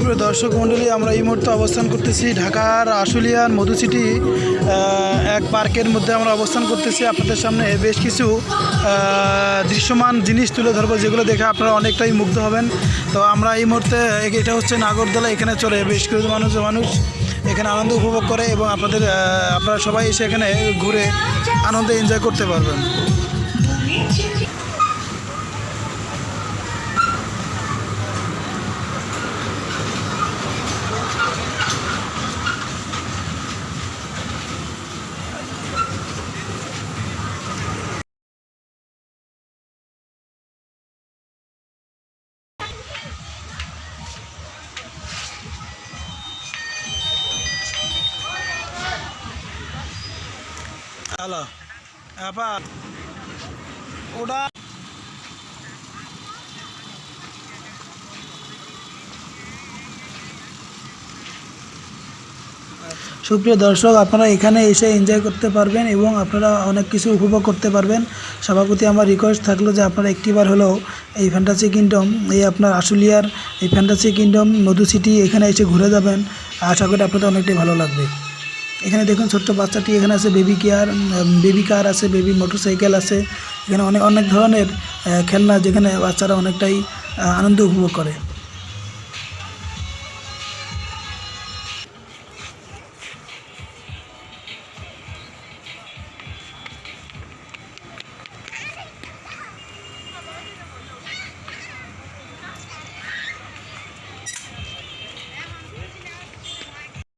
সুপ্রিয় দর্শক মণ্ডলী, আমরা এই মুহূর্তে অবস্থান করতেছি ঢাকার আশুলিয়ার মধু সিটি এক পার্কের মধ্যে আমরা অবস্থান করতেছি। আপনাদের সামনে বেশ কিছু দৃশ্যমান জিনিস তুলে ধরবো, যেগুলো দেখে আপনারা অনেকটাই মুগ্ধ হবেন। তো আমরা এই মুহূর্তে, এটা হচ্ছে নাগরদোলা, এখানে চলে বেশ কিছু মানুষ এখানে আনন্দ উপভোগ করে এবং আপনারা সবাই এসে এখানে ঘুরে আনন্দ এনজয় করতে পারবেন। হ্যালো আপা, ওটা সুপ্রিয় দর্শক, আপনারা এখানে এসে এনজয় করতে পারবেন এবং আপনারা অনেক কিছু উপভোগ করতে পারবেন। সবার প্রতি আমার রিকোয়েস্ট থাকলো যে আপনারা একটিবার হলেও এই ফ্যান্টাসি কিংডম, এই আপনার আশুলিয়ার এই ফ্যান্টাসি কিংডম মধু সিটি এখানে এসে ঘুরে যাবেন। আশা করি আপনাদের অনেকটাই ভালো লাগবে। এখানে দেখুন ছোট্ট বাচ্চাটি, এখানে আছে বেবি কার আছে, বেবি মোটরসাইকেল আছে। এখানে অনেক ধরনের খেলনা, যেখানে বাচ্চারা অনেকটাই আনন্দ উপভোগ করে।